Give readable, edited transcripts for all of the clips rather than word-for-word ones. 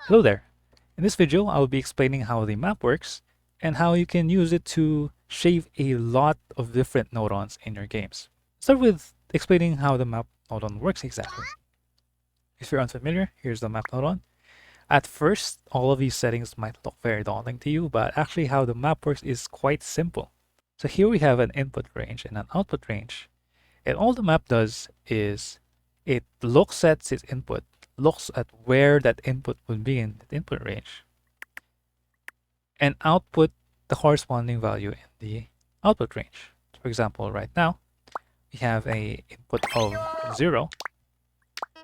Hello there. In this video, I will be explaining how the map works and how you can use it to shave a lot of different nodons in your games. Start with explaining how the map nodon works exactly. If you're unfamiliar, here's the map nodon. At first, all of these settings might look very daunting to you, but actually how the map works is quite simple. So here we have an input range and an output range. And all the map does is it looks at its input, looks at where that input would be in the input range, and output the corresponding value in the output range. For example, right now, we have a input of 0.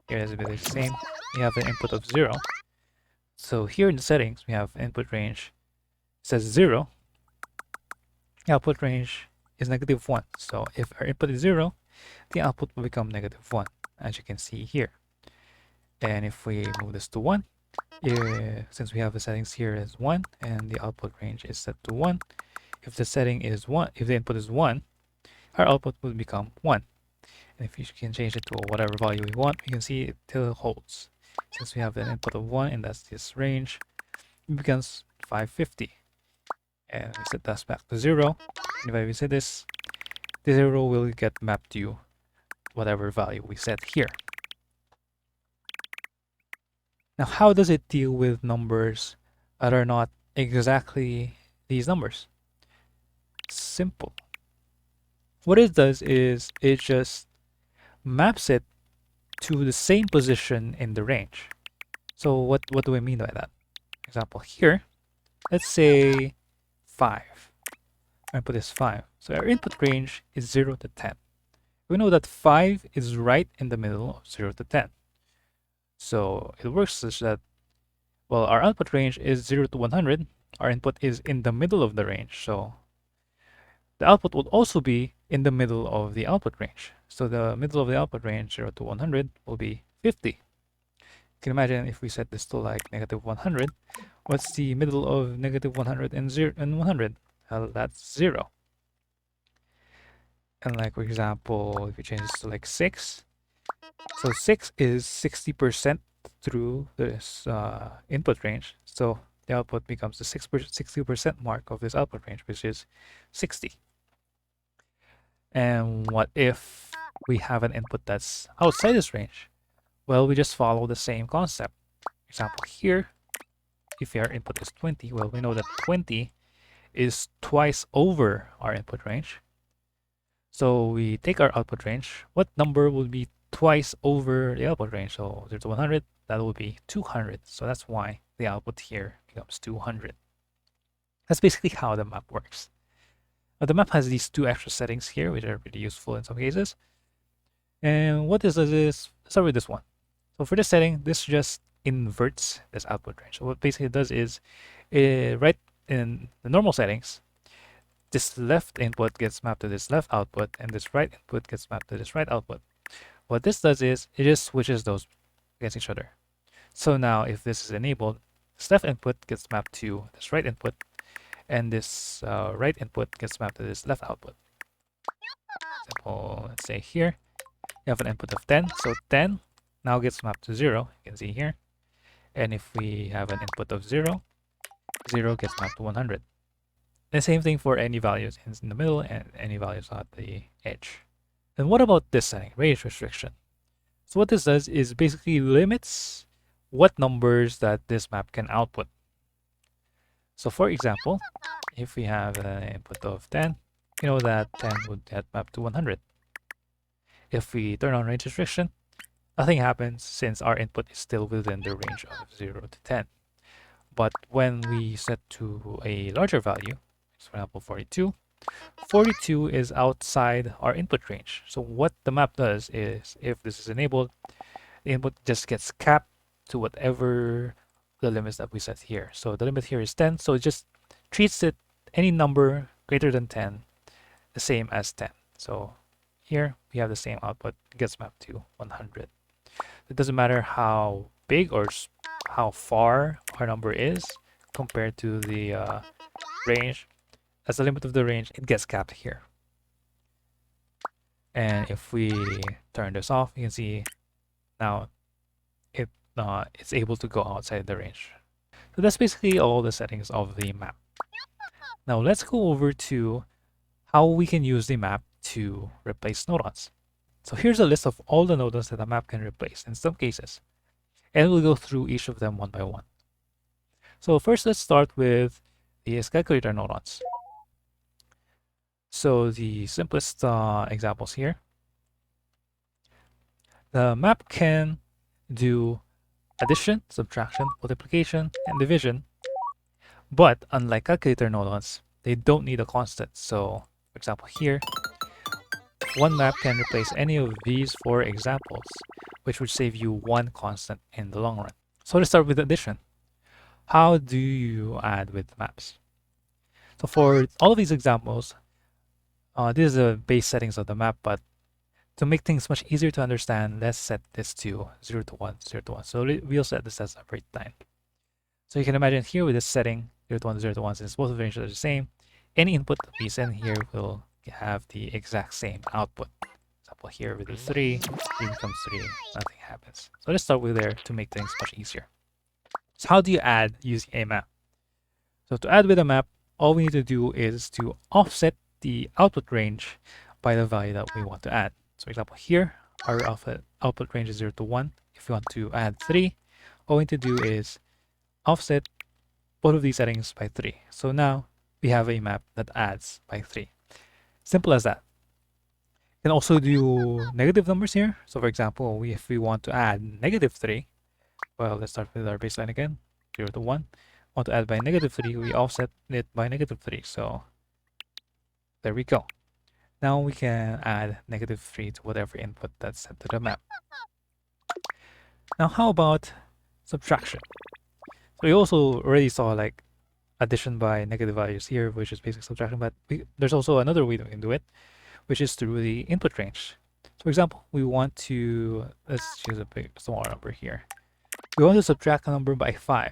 Here is the same. We have an input of 0. So here in the settings, we have input range says 0. The output range is -1. So if our input is 0, the output will become -1, as you can see here. And if we move this to 1, since we have the settings here as 1 and the output range is set to 1, if the setting is 1, if the input is 1, our output will become 1. And if you can change it to whatever value we want, we can see it still holds. Since we have an input of 1 and that's this range, it becomes 550. And we set that back to 0. And if I reset this, the 0 will get mapped to whatever value we set here. Now, how does it deal with numbers that are not exactly these numbers? Simple. What it does is it just maps it to the same position in the range. So what do I mean by that? For example, here, let's say 5. Our input is 5. So our input range is 0 to 10. We know that 5 is right in the middle of 0 to 10. So it works such that, well, our output range is 0 to 100. Our input is in the middle of the range. So the output will also be in the middle of the output range. So the middle of the output range, 0 to 100, will be 50. You can imagine if we set this to like -100, what's the middle of -100 and 100? That's 0. And like, for example, if we change this to like 6, so 6 is 60% through this input range. So the output becomes the 60% mark of this output range, which is 60. And what if we have an input that's outside this range? Well, we just follow the same concept. For example, here, if our input is 20, well, we know that 20 is twice over our input range. So we take our output range. What number will be twice over the output range? So 0 to 100, that will be 200. So that's why the output here becomes 200. That's basically how the map works. The map has these 2 extra settings here, which are really useful in some cases. And what this does is, let's start with this one. So for this setting, this just inverts this output range. So what basically it does is, right in the normal settings, this left input gets mapped to this left output, and this right input gets mapped to this right output. What this does is, it just switches those against each other. So now, if this is enabled, this left input gets mapped to this right input, and this right input gets mapped to this left output. For example, let's say here, you have an input of 10, so 10 now gets mapped to 0, you can see here. And if we have an input of 0, 0 gets mapped to 100. The same thing for any values in the middle and any values at the edge. And what about this setting, range restriction? So what this does is basically limits what numbers that this map can output. So for example, if we have an input of 10, you know that 10 would get mapped to 100. If we turn on range restriction, nothing happens since our input is still within the range of 0 to 10. But when we set to a larger value, for example 42, 42 is outside our input range. So what the map does is, if this is enabled, the input just gets capped to whatever the limits that we set here. So the limit here is 10, so it just treats it, any number greater than 10, the same as 10. So here we have the same output, it gets mapped to 100. It doesn't matter how big or how far our number is compared to the range. As the limit of the range, it gets capped here. And if we turn this off, you can see now it it's able to go outside the range. So that's basically all the settings of the map. Now let's go over to how we can use the map to replace nodons. So here's a list of all the nodons that the map can replace in some cases, and we'll go through each of them one by one. So first, let's start with the calculator nodons. So the simplest examples here, the map can do addition, subtraction, multiplication, and division, but unlike calculator nodons, they don't need a constant. So for example here, one map can replace any of these four examples, which would save you one constant in the long run. So let's start with addition. How do you add with maps? So for all of these examples, this is the base settings of the map, but to make things much easier to understand, let's set this to 0 to 1, 0 to 1. So we'll set this as a rate line. So you can imagine here with this setting, 0 to 1, 0 to 1, since both of the ranges are the same, any input that we send here will have the exact same output. For example, here with the 3 becomes 3, nothing happens. So let's start with there to make things much easier. So how do you add using a map? So to add with a map, all we need to do is to offset the output range by the value that we want to add. So for example, here, our output range is 0 to 1. If we want to add 3, all we need to do is offset both of these settings by 3. So now we have a map that adds by 3. Simple as that. You can also do negative numbers here. So for example, if we want to add negative 3, well, let's start with our baseline again, 0 to 1. Want to add by negative 3, we offset it by negative 3. So there we go. Now we can add negative 3 to whatever input that's set to the map. Now how about subtraction? So we also already saw like addition by negative values here, which is basic subtraction, but there's also another way that we can do it, which is through the input range. So for example, we want to, let's choose a big smaller number here. We want to subtract a number by 5.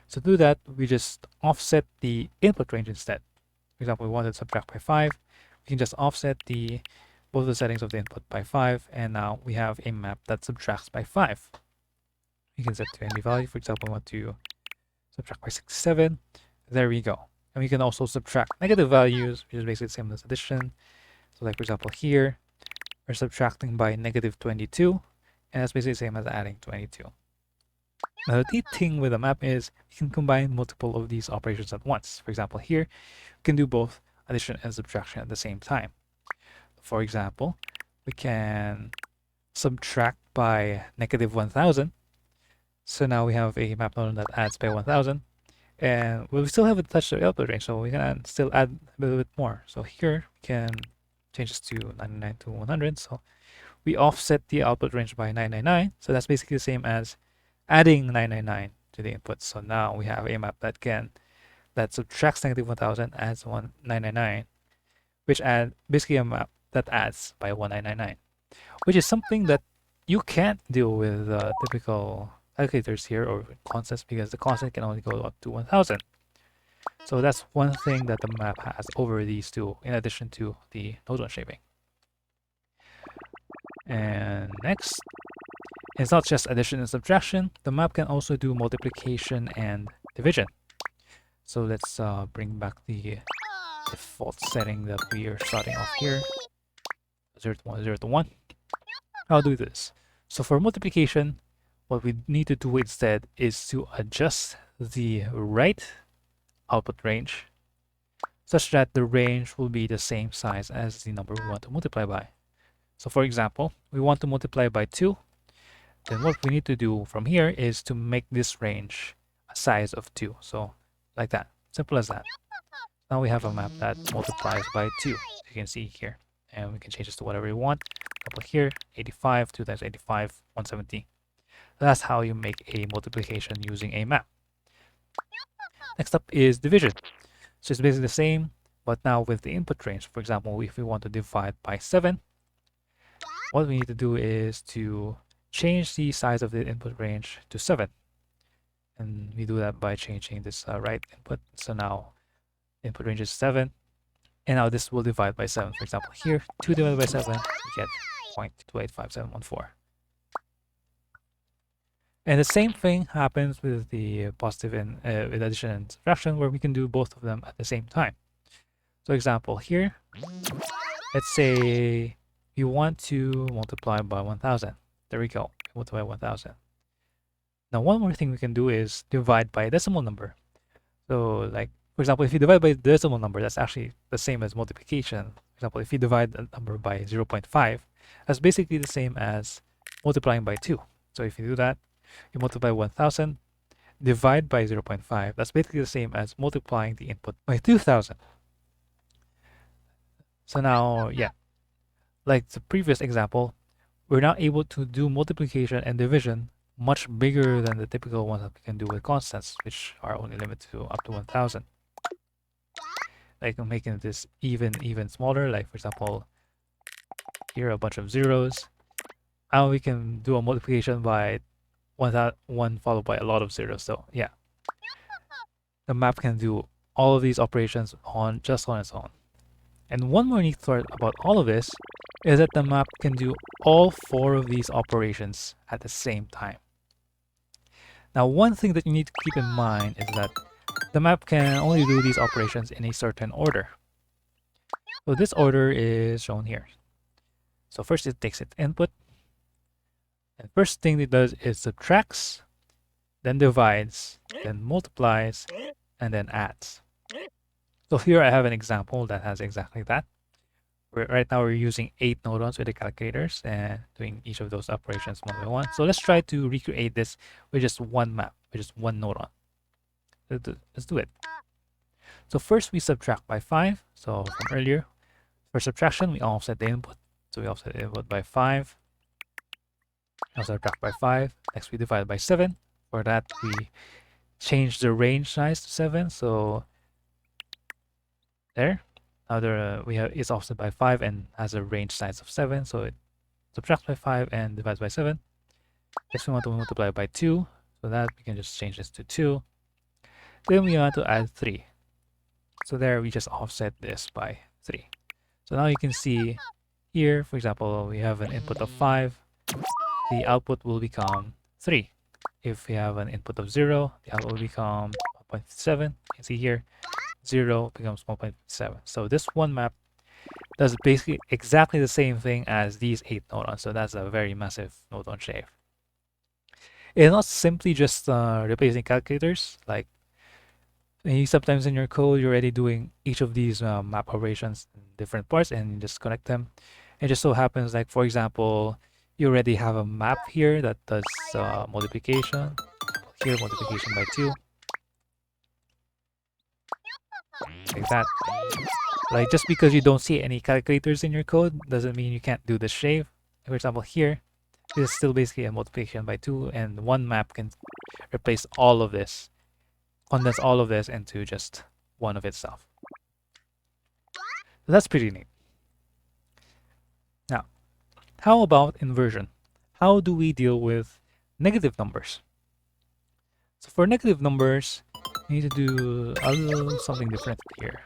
So to do that, we just offset the input range instead. For example, we want to subtract by 5. We can just offset both the settings of the input by 5, and now we have a map that subtracts by 5. You can set to any value. For example, we want to subtract by 67. There we go. And we can also subtract negative values, which is basically the same as addition. So like for example here, we're subtracting by negative 22, and that's basically the same as adding 22. Now the neat thing with a map is you can combine multiple of these operations at once. For example here, we can do both addition and subtraction at the same time. For example, we can subtract by negative 1000. So now we have a map nodon that adds by 1000, and we still haven't touched the output range, so we can still add a little bit more. So here we can change this to 99 to 100. So we offset the output range by 999. So that's basically the same as adding 999 to the input. So now we have a map that subtracts negative 1000, adds 999, which basically a map that adds by 1999, which is something that you can't deal with typical calculators here or constants, because the constant can only go up to 1000. So that's one thing that the map has over these two, in addition to the nodon shaping. And next, it's not just addition and subtraction. The map can also do multiplication and division. So let's bring back the default setting that we are starting off here, 0 to 1, 0 to 1. I'll do this. So for multiplication, what we need to do instead is to adjust the right output range such that the range will be the same size as the number we want to multiply by. So for example, we want to multiply by 2. Then what we need to do from here is to make this range a size of 2. So like that, simple as that. Now we have a map that multiplies by 2, as you can see here. And we can change this to whatever we want. Couple here, 85, 2 times 85, 170. That's how you make a multiplication using a map. Next up is division. So it's basically the same, but now with the input range. For example, if we want to divide by 7, what we need to do is to change the size of the input range to 7. And we do that by changing this right input. So now input range is 7. And now this will divide by 7. For example, here, 2 divided by 7, we get 0.285714. And the same thing happens with the positive and with addition and subtraction, where we can do both of them at the same time. So example here, let's say you want to multiply by 1000. There we go, multiply 1000. Now one more thing we can do is divide by a decimal number. So like, for example, if you divide by a decimal number, that's actually the same as multiplication. For example, if you divide a number by 0.5, that's basically the same as multiplying by 2. So if you do that, you multiply 1000, divide by 0.5, that's basically the same as multiplying the input by 2000. So now, yeah, like the previous example, we're now able to do multiplication and division much bigger than the typical ones that we can do with constants, which are only limited to up to 1000. Like making this even smaller, like for example, here a bunch of zeros. Now we can do a multiplication by 1 followed by a lot of zeros. So yeah, the map can do all of these operations on its own. And one more neat part about all of this is that the map can do all 4 of these operations at the same time. Now, one thing that you need to keep in mind is that the map can only do these operations in a certain order. So this order is shown here. So first it takes its input, and first thing it does is subtracts, then divides, then multiplies, and then adds. So here I have an example that has exactly that. Right now we're using 8 nodons with the calculators and doing each of those operations one by one. So let's try to recreate this with just one map, with just one nodon. Let's do it. So first we subtract by 5. So from earlier, for subtraction, we offset the input. So we offset the input by 5. Now subtract by 5. Next we divide by 7. For that, we change the range size to 7. So there. Now we have it's offset by 5 and has a range size of 7. So it subtracts by 5 and divides by 7. Next we want to multiply by 2. So that we can just change this to 2. Then we want to add 3. So there we just offset this by 3. So now you can see here, for example, we have an input of 5. The output will become 3. If we have an input of 0, the output will become 1.7. You can see here, 0 becomes 1.7. So this one map does basically exactly the same thing as these 8 nodons. So that's a very massive nodon shave. It's not simply just replacing calculators. Like sometimes in your code, you're already doing each of these map operations in different parts and you just connect them. It just so happens, like for example, you already have a map here that does multiplication. Here, multiplication by 2. Like that. Like just because you don't see any calculators in your code doesn't mean you can't do the shave. For example, here, this is still basically a multiplication by 2, and one map can replace all of this, condense all of this into just one of itself. So that's pretty neat. Now, how about inversion? How do we deal with negative numbers? So for negative numbers, we need to do a little something different here.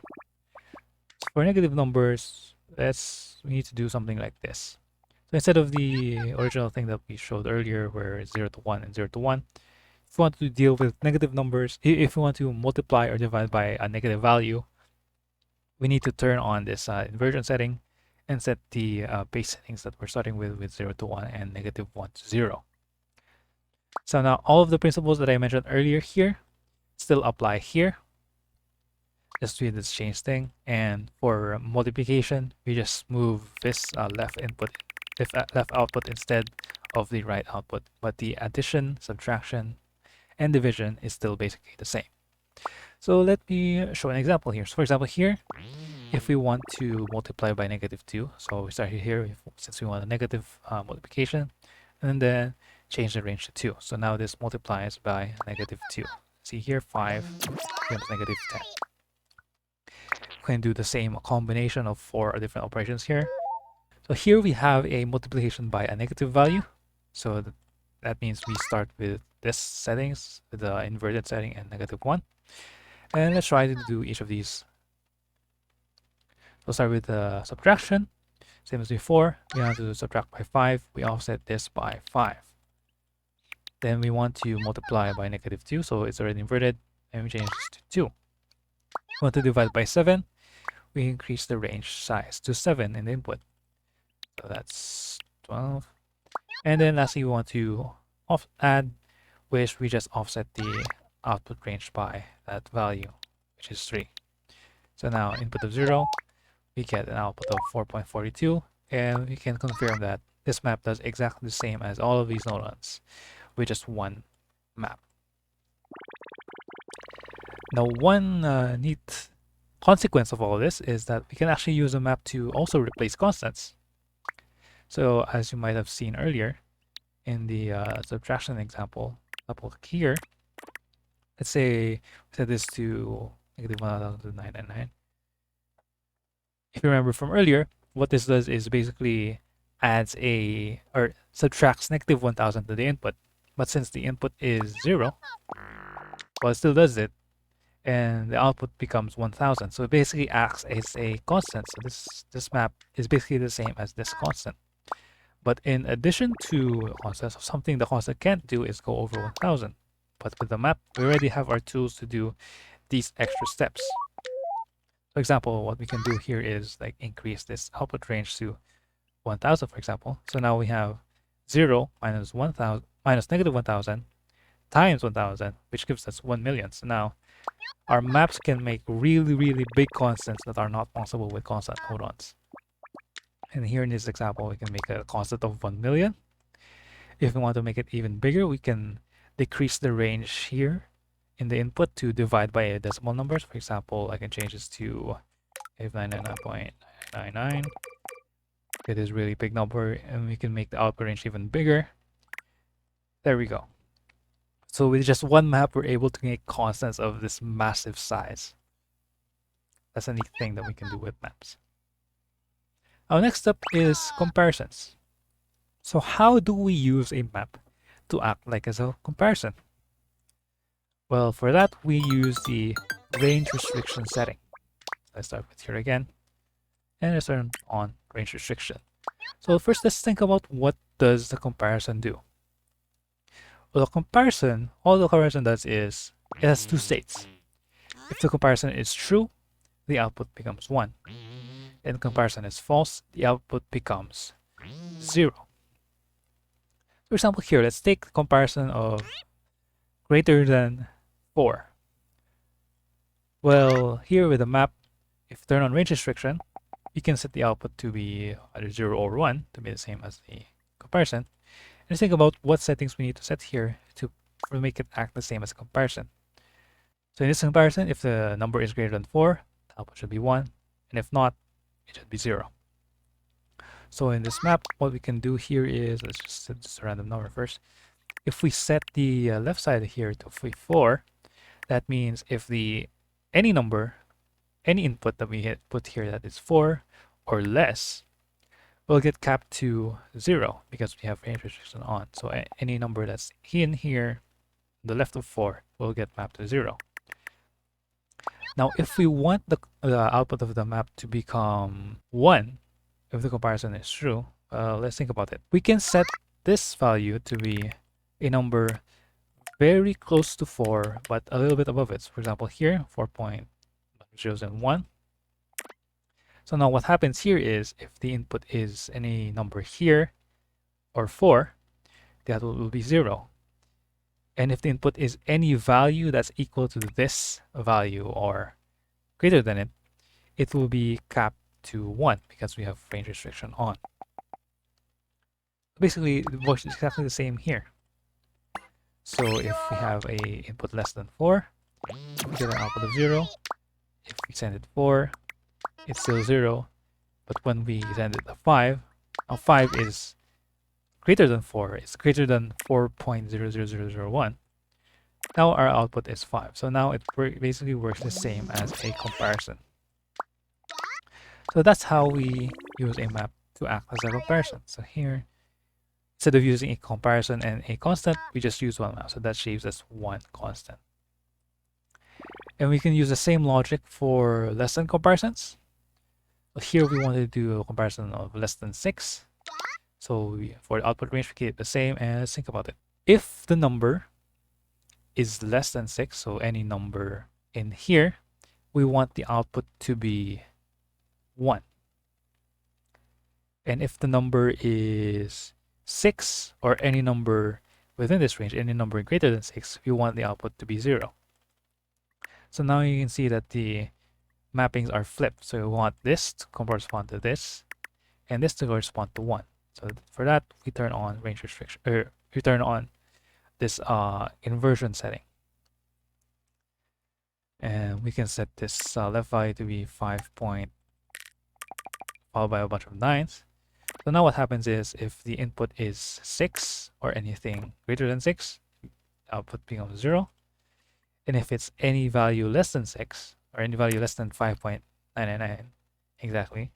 So for negative numbers, we need to do something like this. So instead of the original thing that we showed earlier, where it's 0 to 1 and 0 to 1, if we want to deal with negative numbers, if we want to multiply or divide by a negative value, we need to turn on this inversion setting and set the base settings that we're starting with 0 to 1 and negative 1 to 0. So now all of the principles that I mentioned earlier here still apply here. Just do this change thing, and for multiplication, we just move this left output instead of the right output. But the addition, subtraction, and division is still basically the same. So let me show an example here. So for example here, if we want to multiply by negative 2, so we start here since we want a negative multiplication, and then change the range to 2. So now this multiplies by negative 2. See here, 5 becomes negative 10. We can do the same combination of 4 different operations here. So here we have a multiplication by a negative value. So that means we start with this settings, with the inverted setting and negative 1. And let's try to do each of these. We'll start with the subtraction. Same as before, we want to subtract by 5. We offset this by 5. Then we want to multiply by -2, so it's already inverted, and we change this to 2. We want to divide by 7, we increase the range size to 7 in the input. So that's 12. And then lastly, we want to add, which we just offset the output range by that value, which is 3. So now input of 0, we get an output of 4.42, and we can confirm that this map does exactly the same as all of these nodons with just one map. Now, one neat consequence of all of this is that we can actually use a map to also replace constants. So as you might have seen earlier in the subtraction example, here, let's say we set this to -1,999. If you remember from earlier, what this does is basically adds or subtracts -1,000 to the input. But since the input is 0, well, it still does it, and the output becomes 1,000. So it basically acts as a constant. So this map is basically the same as this constant. But in addition to constants, something the constant can't do is go over 1,000. But with the map, we already have our tools to do these extra steps. For example, what we can do here is like increase this output range to 1,000, for example. So now we have 0 minus 1,000 minus -1,000 times 1,000, which gives us 1,000,000. So now our maps can make really, really big constants that are not possible with constant nodons. And here in this example, we can make a constant of 1,000,000. If we want to make it even bigger, we can decrease the range here in the input to divide by a decimal numbers. For example, I can change this to 999.999. Get this really big number, and we can make the output range even bigger. There we go. So with just one map, we're able to make constants of this massive size. That's a neat thing that we can do with maps. Our next step is comparisons. So how do we use a map to act like as a comparison? Well, for that, we use the range restriction setting. Let's start with here again, and let's turn on range restriction. So first, let's think about what does the comparison do. Well, all the comparison does is it has two states. If the comparison is true, the output becomes 1. And comparison is false, the output becomes 0. For example, here, let's take the comparison of greater than 4. Well, here with the map, if you turn on range restriction, you can set the output to be either 0 or 1 to be the same as the comparison. And think about what settings we need to set here to make it act the same as a comparison. So in this comparison, if the number is greater than 4, the output should be 1. And if not, it should be 0. So in this map, what we can do here is, let's just set this a random number first. If we set the left side here to 4, that means if any input that we put here that is 4 or less, will get capped to 0 because we have range restriction on. So any number that's in here, the left of 4, will get mapped to 0. Now, if we want the output of the map to become 1, if the comparison is true, let's think about it. We can set this value to be a number very close to 4, but a little bit above it. So for example, here, 4.001. So now what happens here is if the input is any number here or 4, the output will be 0. And if the input is any value that's equal to this value or greater than it, it will be capped to 1 because we have range restriction on. Basically, it works exactly the same here. So if we have a input less than 4, we get an output of 0. If we send it 4, it's still 0. But when we send it a 5, now 5 is greater than 4. It's greater than 4.00001. Now our output is 5. So now it basically works the same as a comparison. So that's how we use a map to act as a comparison. So here, instead of using a comparison and a constant, we just use one map. So that shaves us one constant. And we can use the same logic for less than comparisons. Here we want to do a comparison of less than 6. So for the output range, we keep it the same, and let's think about it. If the number is less than 6, so any number in here, we want the output to be 1. And if the number is 6, or any number within this range, any number greater than 6, we want the output to be 0. So now you can see that the mappings are flipped. So we want this to correspond to this, and this to correspond to 1. So for that, we turn on range restriction, or we turn on this inversion setting. And we can set this left value to be 5 point followed by a bunch of 9s. So now what happens is if the input is 6 or anything greater than 6, output becomes 0. And if it's any value less than 6 or any value less than 5.999 exactly,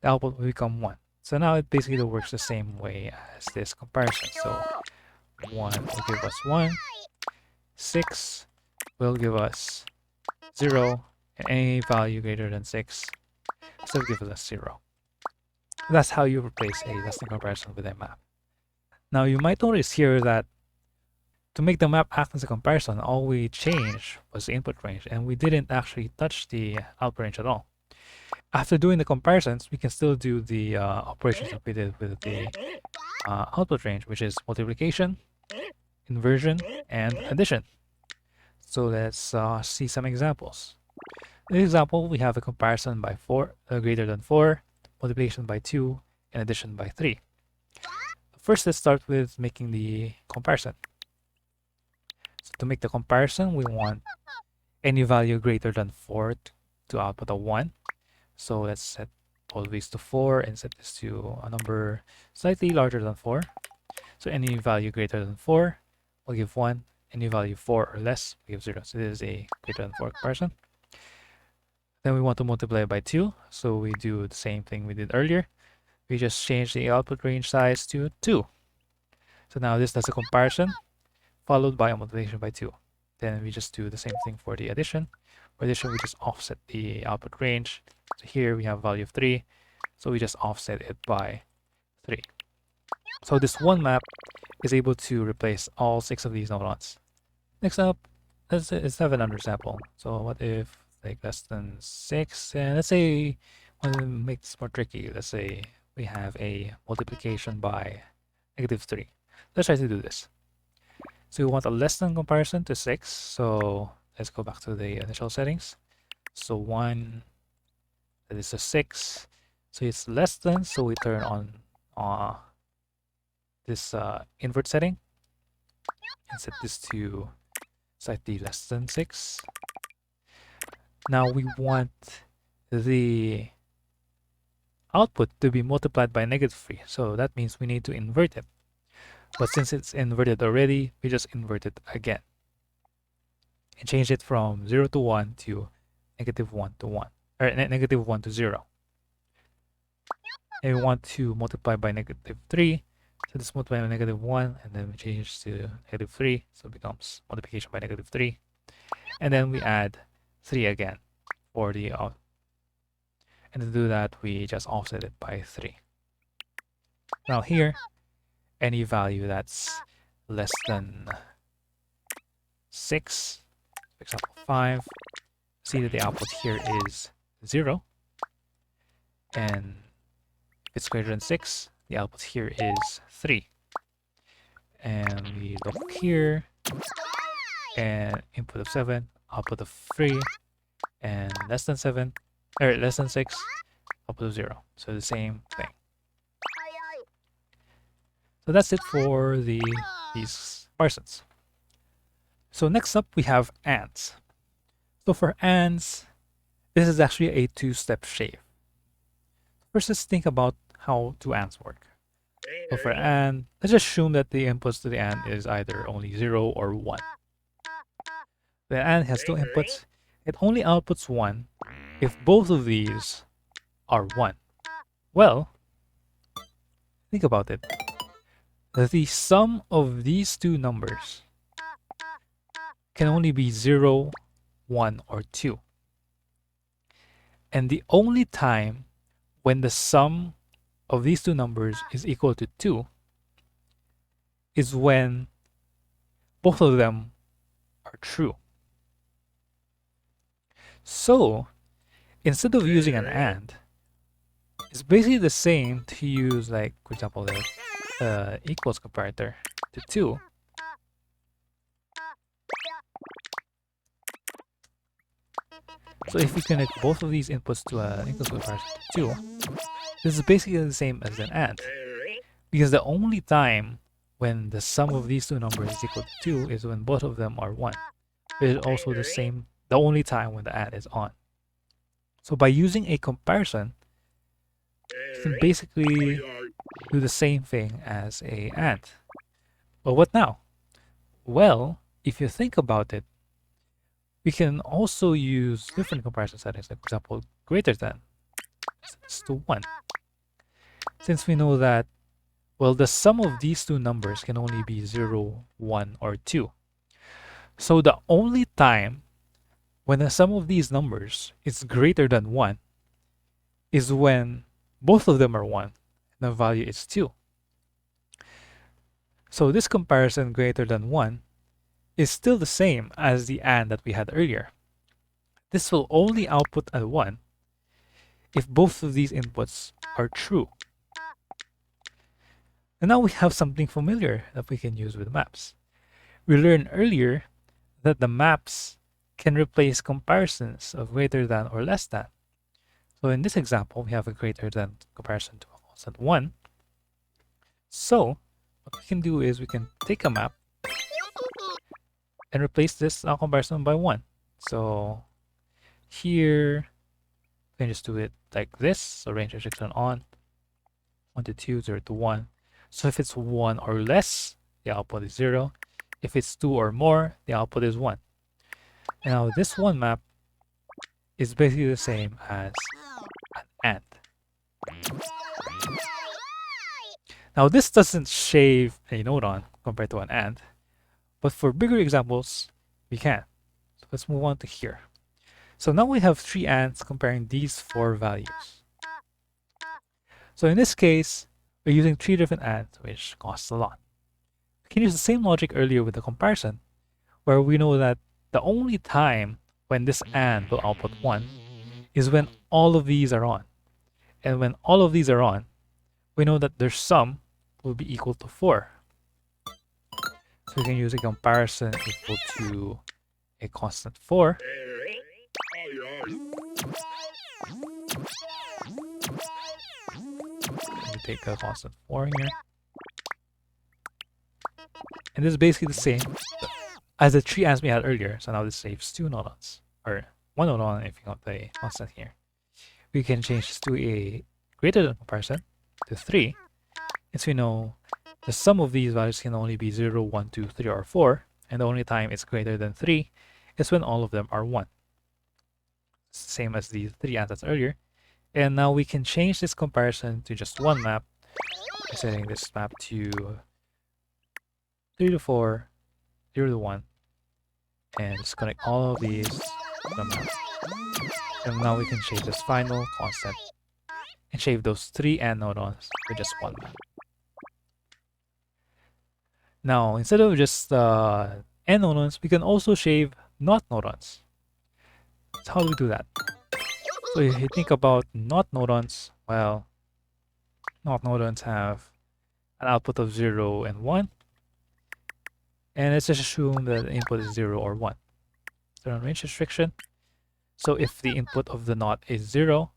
the output will become 1. So now it basically works the same way as this comparison. So 1 will give us 1, 6 will give us 0, and any value greater than 6 still gives us 0. That's how you replace a nesting comparison with a map. Now you might notice here that to make the map act as a comparison, all we changed was the input range, and we didn't actually touch the output range at all. After doing the comparisons, we can still do the operations that we did with the output range, which is multiplication, inversion, and addition. So let's see some examples. In this example, we have a comparison by 4 greater than 4, multiplication by 2, and addition by 3. First, let's start with making the comparison. So to make the comparison, we want any value greater than 4 to output a 1. So let's set all these to 4 and set this to a number slightly larger than 4. So any value greater than 4 will give 1. Any value 4 or less will give 0. So this is a greater than 4 comparison. Then we want to multiply by 2. So we do the same thing we did earlier. We just change the output range size to 2. So now this does a comparison followed by a multiplication by 2. Then we just do the same thing for the addition. For addition, we just offset the output range. So here we have value of 3. So we just offset it by 3. So this one map is able to replace all 6 of these nodons. Next up, let's have another example. So what if like less than 6? And let's say, want to make this more tricky. Let's say we have a multiplication by -3. Let's try to do this. So we want a less than comparison to 6. So let's go back to the initial settings. So 1, that is a 6. So it's less than, so we turn on this invert setting and set this to slightly less than 6. Now we want the output to be multiplied by -3. So that means we need to invert it. But since it's inverted already, we just invert it again and change it from 0 to 1 to -1 to 1, or -1 to 0. And we want to multiply by -3. So this multiply by -1, and then we change to -3. So it becomes multiplication by -3. And then we add 3 again for the out. And to do that, we just offset it by 3. Now here, any value that's less than 6, for example 5, see that the output here is 0. And if it's greater than 6, the output here is 3. And we look here, and input of 7, output of 3, and less than 7, or less than 6, output of 0. So the same thing. So that's it for these parsons. So next up we have ANDs. So for ANDs, this is actually a 2-step shave. First, let's think about how 2 ANDs work. So for AND, let's assume that the inputs to the AND is either only 0 or 1. The AND has 2 inputs. It only outputs 1 if both of these are 1. Well, think about it. The sum of these 2 numbers can only be 0, 1, or 2. And the only time when the sum of these 2 numbers is equal to 2 is when both of them are true. So instead of using an AND, it's basically the same to use, like, for example, the equals comparator to 2. So if we connect both of these inputs to an equals comparator to 2, this is basically the same as an AND. Because the only time when the sum of these two numbers is equal to 2 is when both of them are 1. It is also the only time when the AND is on. So by using a comparison, you can basically do the same thing as a AND. But what now? Well, if you think about it, we can also use different comparison settings, like, for example, greater than is to 1. Since we know that, well, the sum of these two numbers can only be 0, 1, or 2. So the only time when the sum of these numbers is greater than 1 is when both of them are 1 and the value is 2. So this comparison greater than 1 is still the same as the AND that we had earlier. This will only output a 1 if both of these inputs are true. And now we have something familiar that we can use with maps. We learned earlier that the maps can replace comparisons of greater than or less than. So in this example, we have a greater than comparison to a constant 1. So what we can do is we can take a map and replace this comparison by 1. So here, we can just do it like this. So range restriction on 1 to 2, 0 to 1. So if it's 1 or less, the output is 0. If it's 2 or more, the output is 1. And now this one map is basically the same as an AND. Now this doesn't shave a nodon compared to an AND, but for bigger examples, we can. So let's move on to here. So now we have 3 ANDs comparing these 4 values. So in this case, we're using 3 different ANDs, which costs a lot. We can use the same logic earlier with the comparison, where we know that the only time when this AND will output 1 is when all of these are on. And when all of these are on, we know that their sum will be equal to 4. So we can use a comparison equal to a constant 4. We take a constant 4 here. And this is basically the same as the 3 ANDs we had earlier. So now this saves 2 nodons, or 1 nodon if you count the constant here. We can change this to a greater than comparison to 3. Since we know the sum of these values can only be 0, 1, 2, 3, or 4, and the only time it's greater than 3 is when all of them are 1. Same as the 3 ANDs earlier. And now we can change this comparison to just one map by setting this map to 3 to 4, 0 to 1, and just connect all of these to the map. And now we can shave this final constant and shave those 3 AND nodons with just one map. Now, instead of just AND nodons, we can also shave NOT nodons. So how do we do that? So if you think about NOT nodons, well, NOT nodons have an output of 0 and 1. And let's just assume that the input is 0 or 1. So on range restriction, so if the input of the NOT is 0,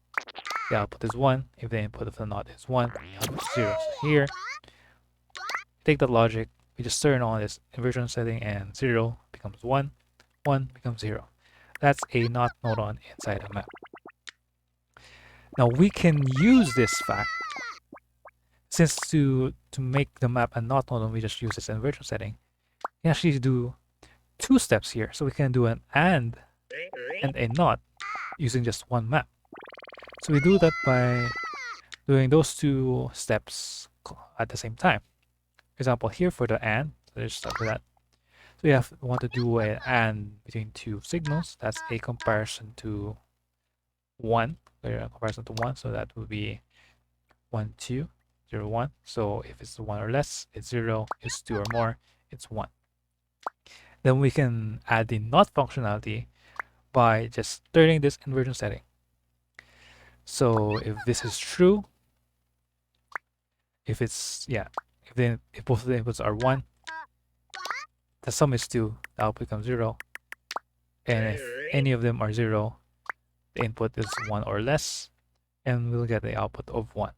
the output is 1. If the input of the NOT is 1, the output is 0. So here, take that logic, we just turn on this inversion setting and 0 becomes 1, 1 becomes 0. That's a NOT nodon inside a map. Now we can use this fact, since to make the map a NOT nodon, we just use this inversion setting. We can actually do 2 steps here. So we can do an AND and a NOT using just one map. So we do that by doing those 2 steps at the same time. For example, here for the AND, so let's start with that. So we want to do an AND between 2 signals. That's a comparison to 1. A comparison to 1, so that would be 1, 2. 0, 1. So if it's 1 or less, it's 0. It's 2 or more, it's 1. Then we can add the not functionality by just turning this inversion setting. So if this is true, if it's, yeah, if both of the inputs are 1, the sum is 2, the output becomes 0. And if any of them are 0, the input is 1 or less, and we'll get the output of 1.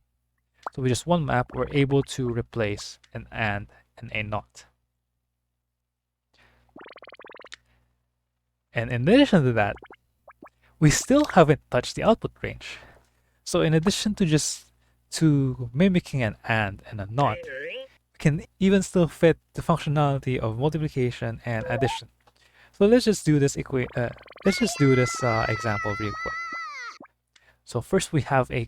So with just one map, we're able to replace an AND and a NOT. And in addition to that, we still haven't touched the output range. So in addition to mimicking an AND and a NOT, we can even still fit the functionality of multiplication and addition. So let's just do this example real quick. So first we have a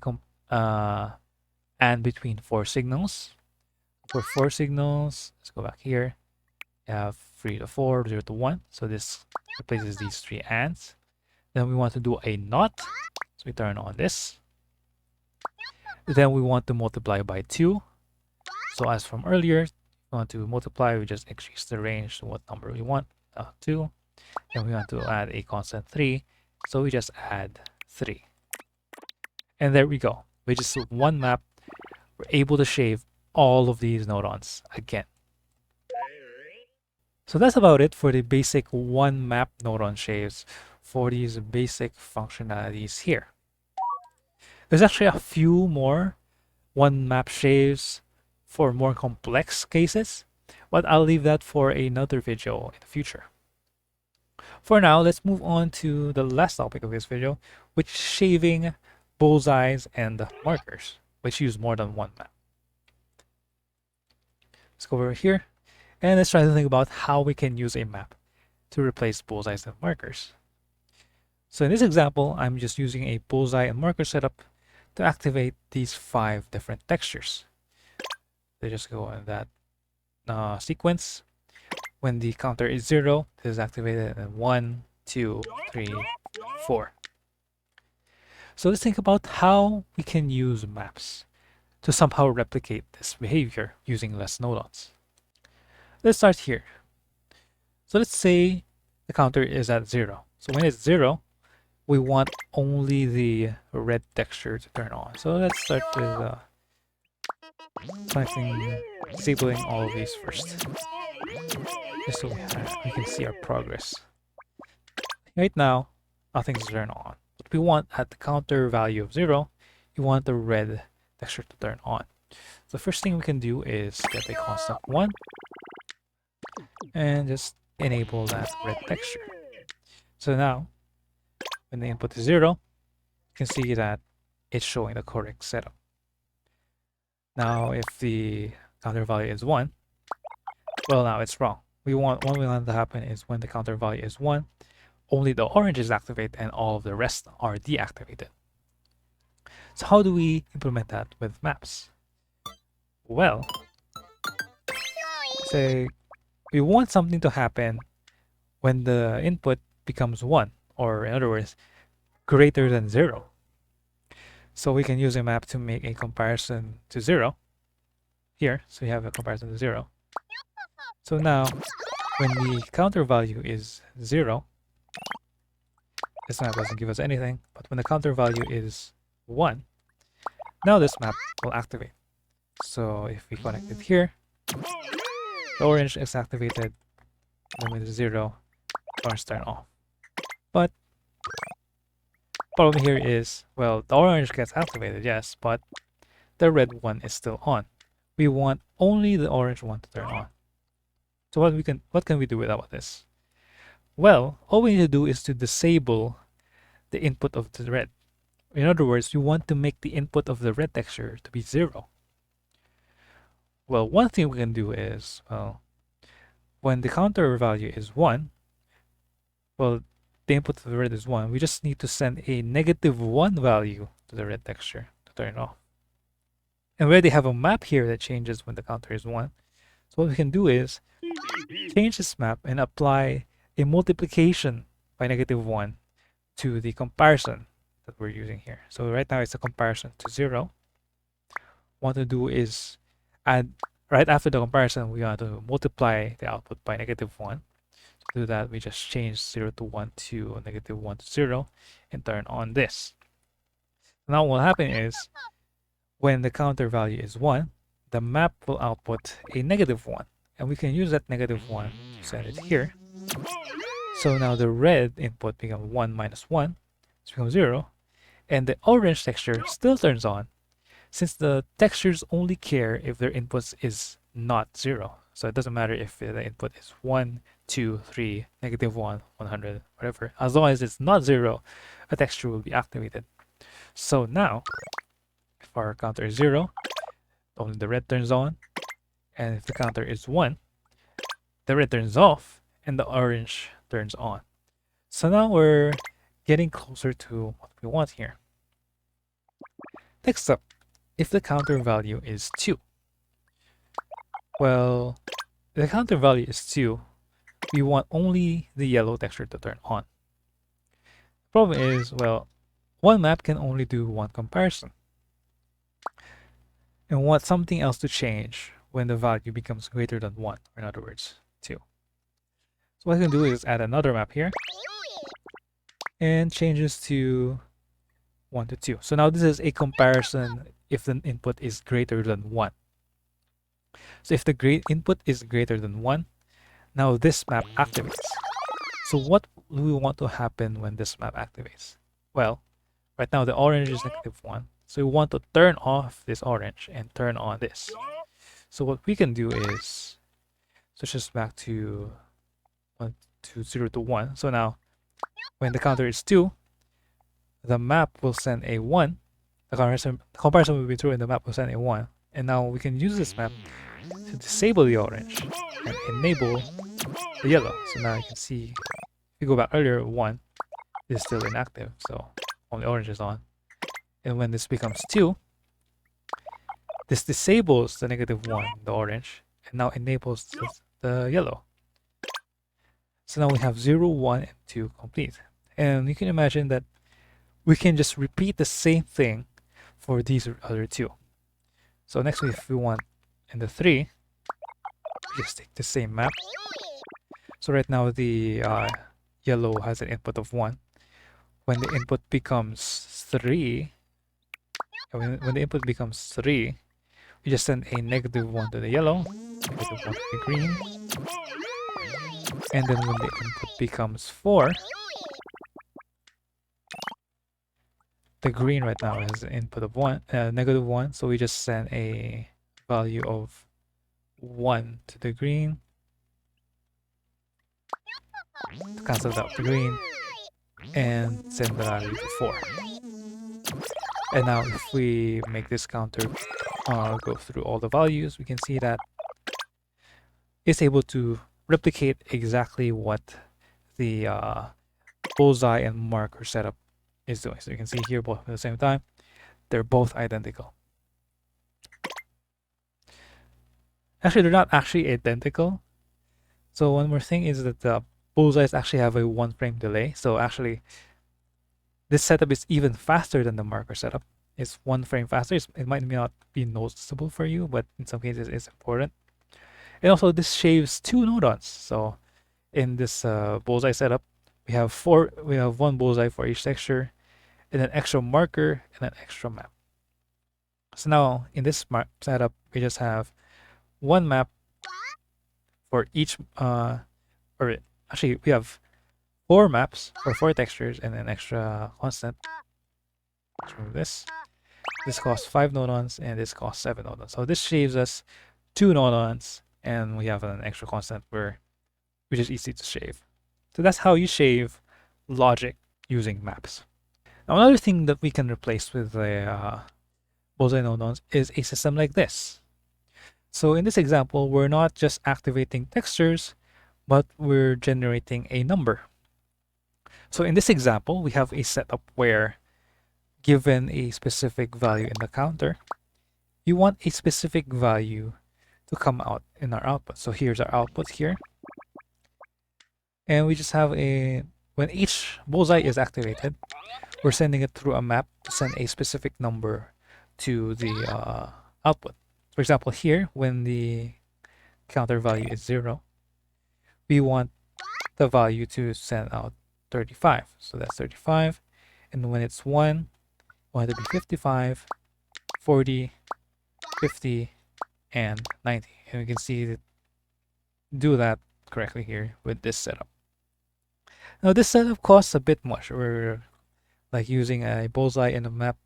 AND between 4 signals. For 4 signals, let's go back here. We have 3 to 4, 0 to 1. So this replaces these 3 ANDs. Then we want to do a NOT. So we turn on this. Then we want to multiply by 2. So as from earlier, we want to multiply, we just increase the range to what number we want, 2. And we want to add a constant 3. So we just add 3. And there we go. With just one map, we're able to shave all of these nodons again. So that's about it for the basic one map nodon shaves for these basic functionalities here. There's actually a few more one map shaves for more complex cases, but I'll leave that for another video in the future. For now, let's move on to the last topic of this video, which is shaving bullseyes and markers, which use more than one map. Let's go over here and let's try to think about how we can use a map to replace bullseyes and markers. So in this example, I'm just using a bullseye and marker setup to activate these 5 different textures. They just go in that sequence. When the counter is 0, this is activated, and 1, 2, 3, 4. So let's think about how we can use maps to somehow replicate this behavior using less nodons. Let's start here. So let's say the counter is at 0. So when it's 0, we want only the red texture to turn on. So let's start with disabling all of these first, just so we can see our progress. Right now, nothing's turned on. But we want at the counter value of 0, you want the red texture to turn on. So the first thing we can do is get a constant 1 and just enable that red texture. So now, when the input is 0, you can see that it's showing the correct setup. Now, if the counter value is 1, well, now it's wrong. What we want to happen is when the counter value is 1, only the orange is activated and all of the rest are deactivated. So how do we implement that with maps? Well, say we want something to happen when the input becomes 1, or in other words, greater than 0. So we can use a map to make a comparison to 0 here. So we have a comparison to 0. So now, when the counter value is 0, this map doesn't give us anything, but when the counter value is 1, now this map will activate. So if we connect it here, the orange is activated, and when it's 0, orange turn off. But problem here is, well, the orange gets activated, yes, but the red one is still on. We want only the orange one to turn on. So what can we do about this? Well, all we need to do is to disable the input of the red. In other words, you want to make the input of the red texture to be 0. Well, one thing we can do is, well, when the counter value is 1, well, the input of the red is 1, we just need to send a -1 value to the red texture to turn it off. And we already have a map here that changes when the counter is 1. So what we can do is change this map and apply a multiplication by -1 to the comparison that we're using here. So right now it's a comparison to 0, want to do is add, right after the comparison, we want to multiply the output by -1. To do that, we just change 0 to 1 to -1 to 0 and turn on this. Now what will happen is when the counter value is 1, the map will output a -1, and we can use that -1 to send it here. So now the red input becomes 1 minus 1, it becomes 0, and the orange texture still turns on, since the textures only care if their input is not 0. So it doesn't matter if the input is 1, 2, 3, -1, 100, whatever. As long as it's not 0, a texture will be activated. So now, if our counter is 0, only the red turns on, and if the counter is 1, the red turns off, and the orange turns on. So now we're getting closer to what we want here. Next up, if the counter value is 2. Well, if the counter value is 2, we want only the yellow texture to turn on. The problem is, well, one map can only do one comparison. And we want something else to change when the value becomes greater than 1, or in other words, 2. So what I can do is add another map here and changes to 1 to 2. So now this is a comparison if the input is greater than 1. So if the input is greater than 1, now this map activates. So what do we want to happen when this map activates? Well, right now the orange is -1. So we want to turn off this orange and turn on this. So what we can do is switch this back to 0 to 1. So now when the counter is 2, the map will send a 1. The comparison will be true and the map will send a 1. And now we can use this map to disable the orange and enable the yellow. So now you can see, if you go back earlier, 1 is still inactive, so only orange is on. And when this becomes 2, this disables the -1, the orange, and now enables the yellow. So now we have 0, 1, and 2 complete. And you can imagine that we can just repeat the same thing for these other two. So next, if we want in the 3, just take the same map. So right now the yellow has an input of 1. When the input becomes 3, when the input becomes 3, we just send a -1 to the yellow, -1 to the green, and then when the input becomes 4, the green right now has an input of -1, so we just send a value of 1 to the green to cancel out the green and send the value to 4. And now if we make this counter go through all the values, we can see that it's able to replicate exactly what the bullseye and marker setup is doing. So you can see here both at the same time, they're both identical. Actually, they're not actually identical. So one more thing is that the bullseyes actually have a 1-frame delay. So actually, this setup is even faster than the marker setup. It's 1 frame faster. It might not be noticeable for you, but in some cases it's important. And also this shaves 2 nodons. So in this bullseye setup, we have 1 bullseye for each texture, and an extra marker and an extra map. So now in this setup, we just have 1 map for each, or actually we have 4 maps for 4 textures and an extra constant. Let's remove this. This costs 5 nodons and this costs 7 nodons. So this shaves us 2 nodons, and we have an extra constant which is easy to shave. So that's how you shave logic using maps. Now another thing that we can replace with the bullseye nodons is a system like this. So in this example, we're not just activating textures, but we're generating a number. So in this example, we have a setup where, given a specific value in the counter, you want a specific value to come out in our output. So here's our output here. And we just have when each bullseye is activated, we're sending it through a map to send a specific number to the output. For example, here, when the counter value is 0, we want the value to send out 35. So that's 35. And when it's 1, we want it to be 55, 40, 50, and 90. And we can see that do that correctly here with this setup. Now this setup costs a bit much. We're like using a bullseye and a map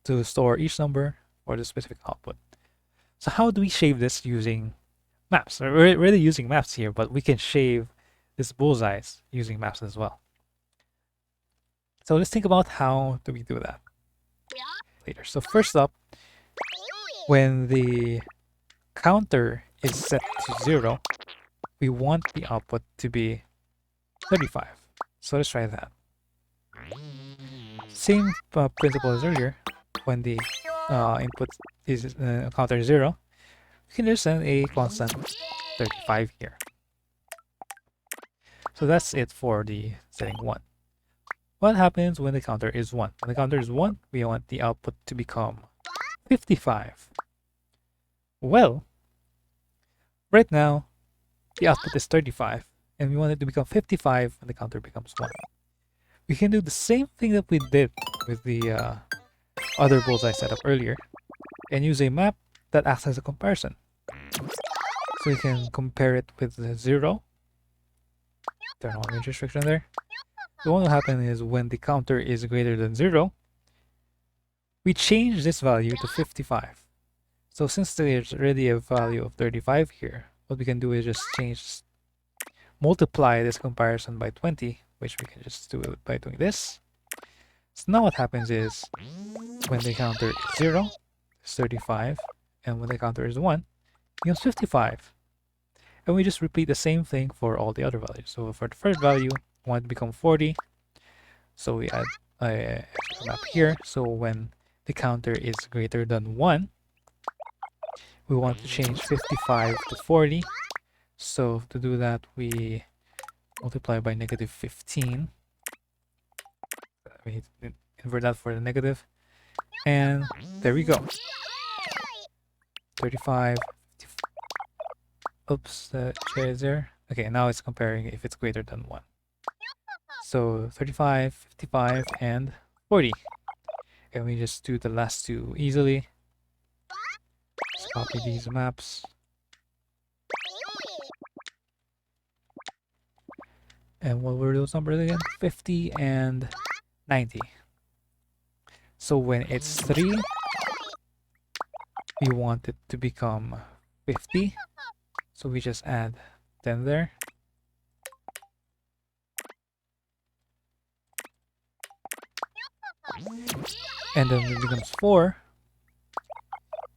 to store each number for the specific output. So how do we shave this using maps? We're already using maps here, but we can shave this bullseyes using maps as well. So let's think about how do we do that later. So first up, when the counter is set to 0, we want the output to be 35. So let's try that. Same principle as earlier. When the input is counter 0, we can just send a constant 35 here. So that's it for the setting 1. What happens when the counter is 1? When the counter is 1, we want the output to become 55. Well, right now, the output is 35, and we want it to become 55 when the counter becomes 1. We can do the same thing that we did with the other bullseye setup earlier, and use a map that acts as a comparison. So we can compare it with the 0. Turn on range restriction there. So what will happen is when the counter is greater than 0, we change this value to 55. So since there's already a value of 35 here, what we can do is just multiply this comparison by 20, which we can just do it by doing this. So now what happens is when the counter is 0, it's 35, and when the counter is 1, it becomes 55. And we just repeat the same thing for all the other values. So for the first value, we want it to become 40. So we add a extra map here. So when the counter is greater than 1, we want to change 55 to 40. So to do that, we multiply by negative 15. We invert that for the negative. And there we go. 35. Oops, the J is there. Okay, now it's comparing if it's greater than 1. So 35, 55, and 40. And we just do the last two easily. Let's copy these maps. And what were those numbers again? 50 and 90. So when it's 3, we want it to become 50. So we just add 10 there. And then when it becomes 4,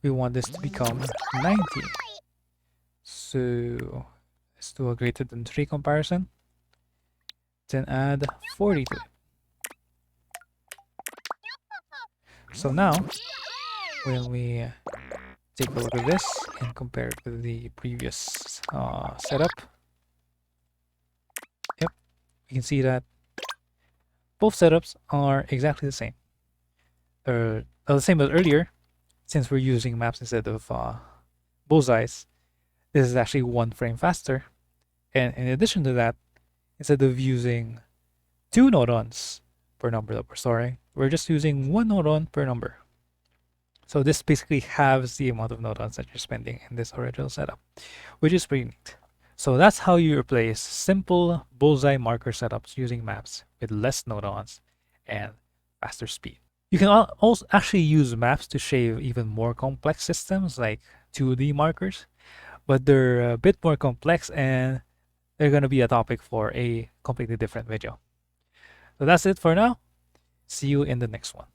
we want this to become 90. So let's do a greater than 3 comparison. Then add 40 to it. So now, when we take a look at this and compare it with the previous setup, yep, we can see that both setups are exactly the same. The same as earlier, since we're using maps instead of bullseyes. This is actually 1 frame faster. And in addition to that, instead of using 2 nodons per number that we're storing, we're just using 1 nodon per number. So this basically halves the amount of nodons that you're spending in this original setup, which is pretty neat. So that's how you replace simple bullseye marker setups using maps with less nodons and faster speed. You can also actually use maps to shave even more complex systems like 2D markers, but they're a bit more complex and they're going to be a topic for a completely different video. So that's it for now. See you in the next one.